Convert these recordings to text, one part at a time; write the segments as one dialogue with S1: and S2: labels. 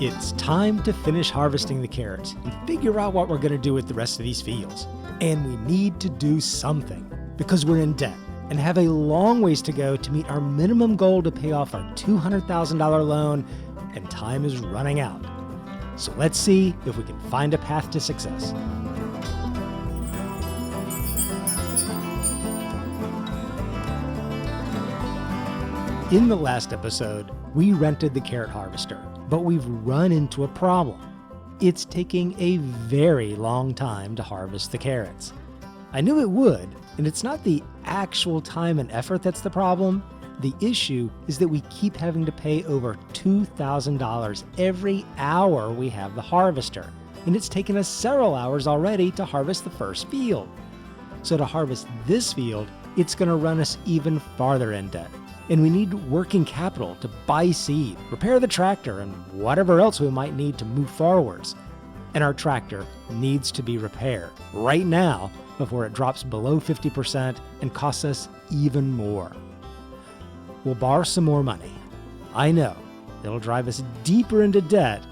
S1: It's time to finish harvesting the carrots and figure out what we're going to do with the rest of these fields. And we need to do something because we're in debt and have a long ways to go to meet our minimum goal to pay off our $200,000 loan, and time is running out. So let's see if we can find a path to success. In the last episode, we rented the carrot harvester, but we've run into a problem. It's taking a very long time to harvest the carrots. I knew it would, and it's not the actual time and effort that's the problem. The issue is that we keep having to pay over $2,000 every hour we have the harvester, and it's taken us several hours already to harvest the first field. So to harvest this field, it's going to run us even farther in debt. And we need working capital to buy seed, repair the tractor, and whatever else we might need to move forwards. And our tractor needs to be repaired right now before it drops below 50% and costs us even more. We'll borrow some more money. I know it'll drive us deeper into debt,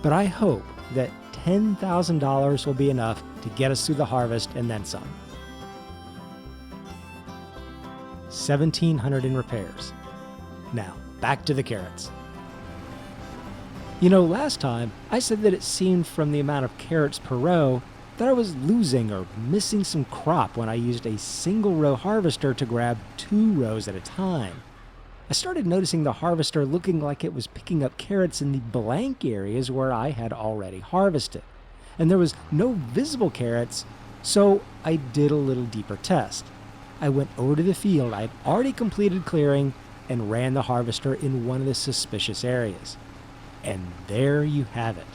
S1: but I hope that $10,000 will be enough to get us through the harvest and then some. $1,700 in repairs. Now, back to the carrots. You know, last time I said that it seemed from the amount of carrots per row that I was losing or missing some crop when I used a single row harvester to grab 2 rows at a time. I started noticing the harvester looking like it was picking up carrots in the blank areas where I had already harvested, and there was no visible carrots, so I did a little deeper test. I went over to the field I had already completed clearing and ran the harvester in one of the suspicious areas. And there you have it.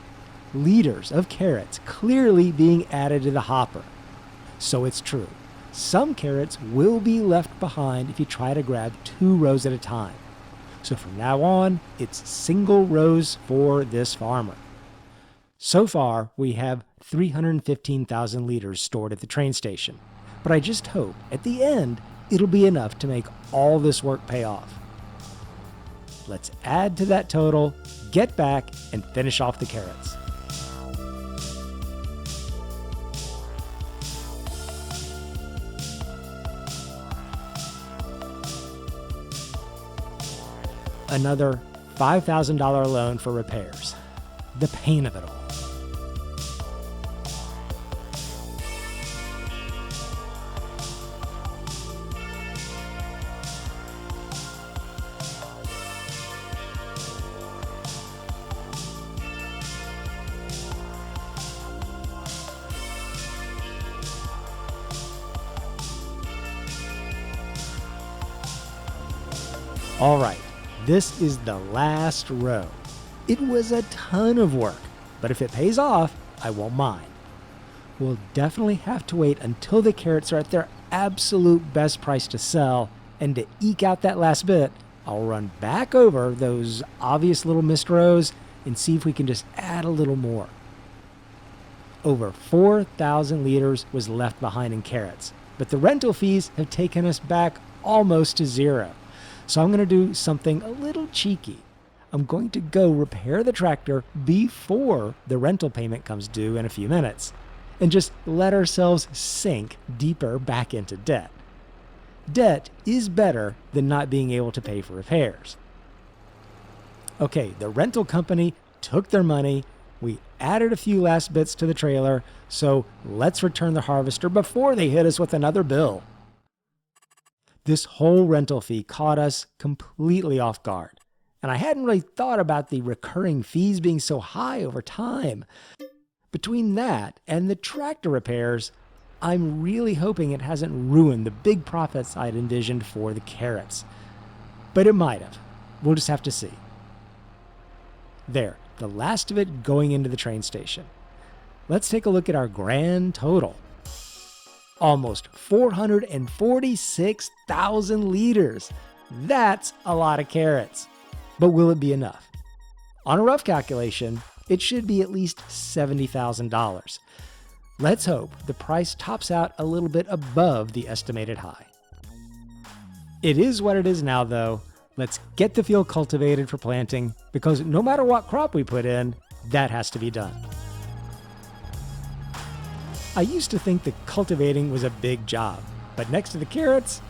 S1: Liters of carrots clearly being added to the hopper. So it's true. Some carrots will be left behind if you try to grab 2 rows at a time. So from now on, it's single rows for this farmer. So far, we have 315,000 liters stored at the train station. But I just hope at the end it'll be enough to make all this work pay off. Let's add to that total, get back, and finish off the carrots. Another $5,000 loan for repairs. The pain of it all. All right, this is the last row. It was a ton of work, but if it pays off, I won't mind. We'll definitely have to wait until the carrots are at their absolute best price to sell, and to eke out that last bit, I'll run back over those obvious little missed rows and see if we can just add a little more. Over 4,000 liters was left behind in carrots, but the rental fees have taken us back almost to zero. So I'm going to do something a little cheeky. I'm going to go repair the tractor before the rental payment comes due in a few minutes, and just let ourselves sink deeper back into debt. Debt is better than not being able to pay for repairs. Okay, the rental company took their money. We added a few last bits to the trailer, so let's return the harvester before they hit us with another bill. This whole rental fee caught us completely off guard, and I hadn't really thought about the recurring fees being so high over time. Between that and the tractor repairs, I'm really hoping it hasn't ruined the big profits I'd envisioned for the carrots. But it might have. We'll just have to see. There, the last of it going into the train station. Let's take a look at our grand total. Almost 446,000 liters. That's a lot of carrots. But will it be enough? On a rough calculation, it should be at least $70,000. Let's hope the price tops out a little bit above the estimated high. It is what it is now, though. Let's get the field cultivated for planting, because no matter what crop we put in, that has to be done. I used to think that cultivating was a big job, but next to the carrots,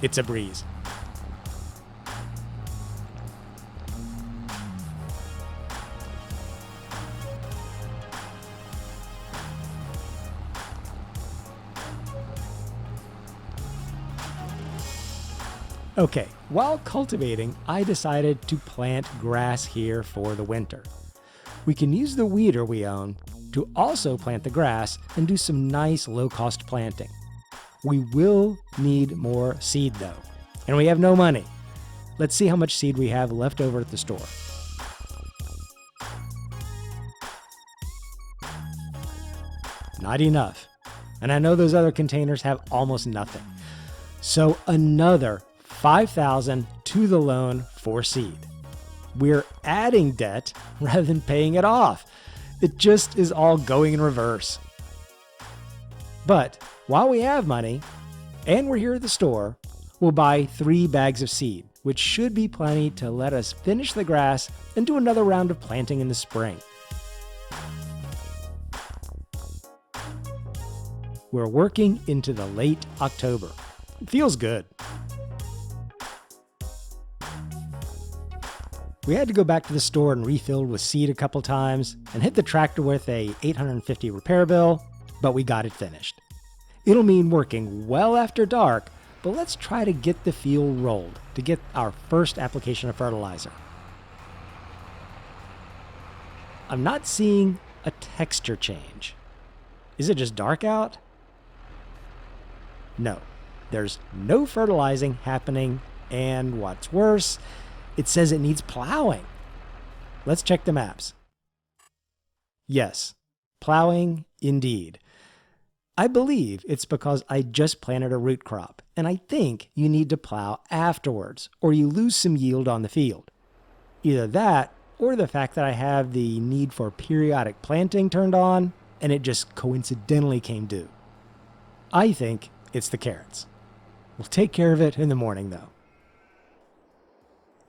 S1: it's a breeze. Okay, while cultivating, I decided to plant grass here for the winter. We can use the weeder we own to also plant the grass and do some nice low-cost planting. We will need more seed though, and we have no money. Let's see how much seed we have left over at the store. Not enough. And I know those other containers have almost nothing. So another $5,000 to the loan for seed. We're adding debt rather than paying it off. It just is all going in reverse. But while we have money, and we're here at the store, we'll buy 3 bags of seed, which should be plenty to let us finish the grass and do another round of planting in the spring. We're working into the late October. It feels good. We had to go back to the store and refill with seed a couple times and hit the tractor with a $850 repair bill, but we got it finished. It'll mean working well after dark, but let's try to get the field rolled to get our first application of fertilizer. I'm not seeing a texture change. Is it just dark out? No, there's no fertilizing happening, and what's worse, it says it needs plowing. Let's check the maps. Yes, plowing indeed. I believe it's because I just planted a root crop, and I think you need to plow afterwards, or you lose some yield on the field. Either that, or the fact that I have the need for periodic planting turned on, and it just coincidentally came due. I think it's the carrots. We'll take care of it in the morning, though.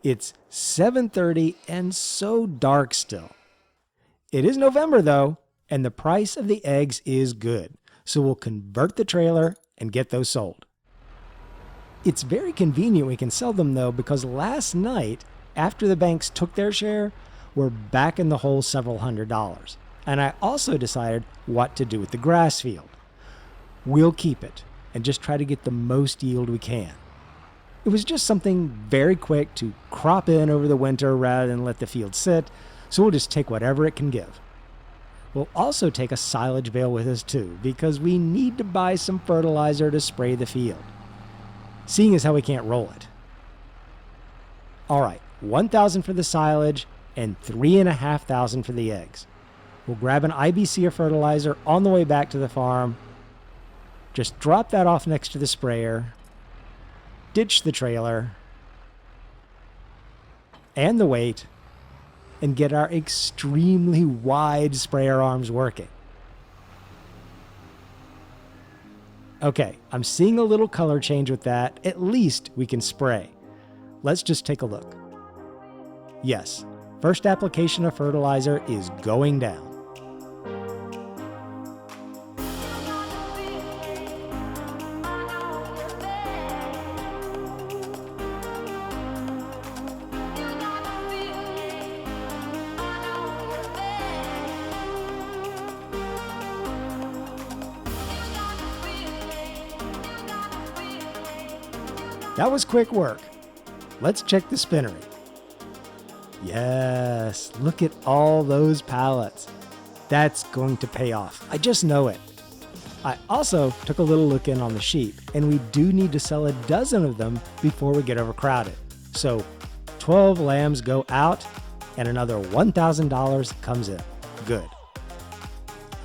S1: It's 7:30 and so dark still. It is November, though, and the price of the eggs is good, so we'll convert the trailer and get those sold. It's very convenient we can sell them, though, because last night, after the banks took their share, we're back in the hole several $100s. And I also decided what to do with the grass field. We'll keep it and just try to get the most yield we can. It was just something very quick to crop in over the winter rather than let the field sit, so we'll just take whatever it can give. We'll also take a silage bale with us too, because we need to buy some fertilizer to spray the field. Seeing as how we can't roll it. All right, $1,000 for the silage and $3,500 for the eggs. We'll grab an IBC of fertilizer on the way back to the farm. Just drop that off next to the sprayer. Ditch the trailer and the weight and get our extremely wide sprayer arms working. Okay, I'm seeing a little color change with that. At least we can spray. Let's just take a look. Yes, first application of fertilizer is going down. That was quick work. Let's check the spinnery. Yes, look at all those pallets. That's going to pay off. I just know it. I also took a little look in on the sheep, and we do need to sell a dozen of them before we get overcrowded. So 12 lambs go out and another $1,000 comes in. Good.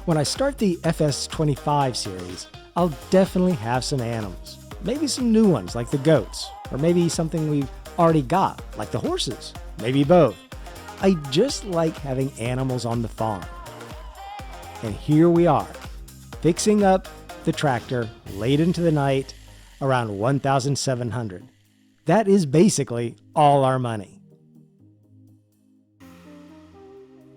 S1: When I start the FS25 series, I'll definitely have some animals. Maybe some new ones like the goats, or maybe something we've already got like the horses, maybe both. I just like having animals on the farm. And here we are, fixing up the tractor late into the night around 1,700. That is basically all our money.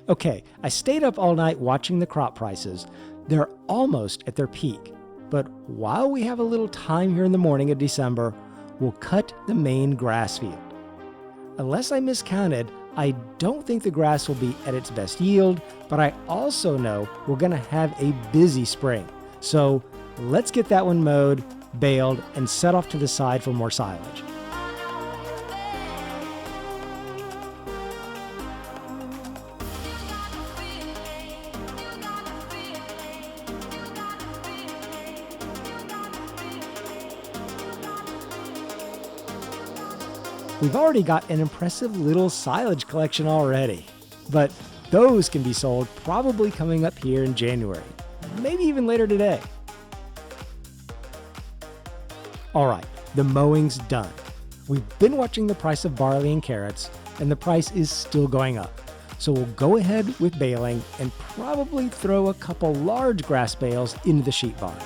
S1: Okay, I stayed up all night watching the crop prices. They're almost at their peak. But while we have a little time here in the morning of December, we'll cut the main grass field. Unless I miscounted, I don't think the grass will be at its best yield, but I also know we're going to have a busy spring. So let's get that one mowed, baled, and set off to the side for more silage. We've already got an impressive little silage collection already, but those can be sold probably coming up here in January, maybe even later today. All right, the mowing's done. We've been watching the price of barley and carrots, and the price is still going up. So we'll go ahead with baling and probably throw a couple large grass bales into the sheep barns.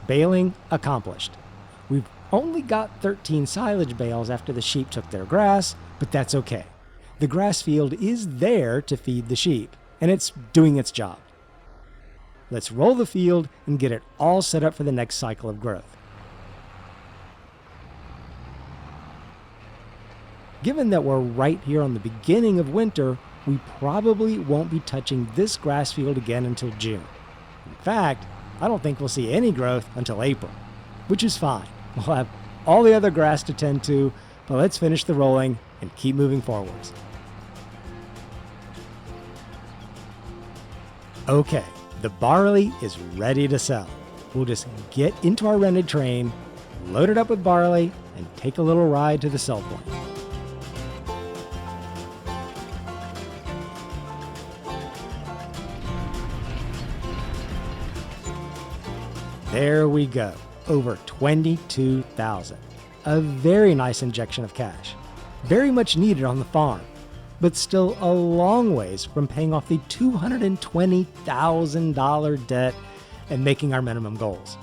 S1: Baling accomplished. We've only got 13 silage bales after the sheep took their grass, but that's okay. The grass field is there to feed the sheep, and it's doing its job. Let's roll the field and get it all set up for the next cycle of growth. Given that we're right here on the beginning of winter, we probably won't be touching this grass field again until June. In fact, I don't think we'll see any growth until April, which is fine. We'll have all the other grass to tend to, but let's finish the rolling and keep moving forwards. Okay, the barley is ready to sell. We'll just get into our rented train, load it up with barley, and take a little ride to the sell point. There we go, over $22,000. A very nice injection of cash. Very much needed on the farm, but still a long ways from paying off the $220,000 debt and making our minimum goals.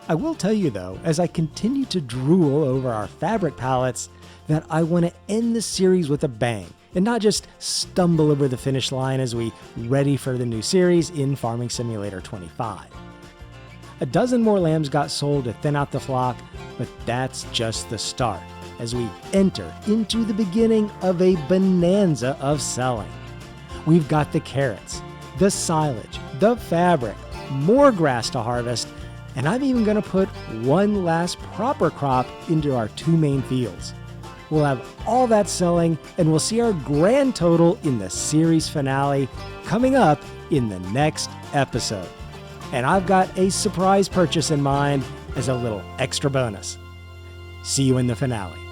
S1: I will tell you though, as I continue to drool over our fabric pallets, that I want to end the series with a bang and not just stumble over the finish line as we ready for the new series in Farming Simulator 25. A dozen more lambs got sold to thin out the flock, but that's just the start as we enter into the beginning of a bonanza of selling. We've got the carrots, the silage, the fabric, more grass to harvest, and I'm even going to put one last proper crop into our two main fields. We'll have all that selling, and we'll see our grand total in the series finale coming up in the next episode. And I've got a surprise purchase in mind as a little extra bonus. See you in the finale.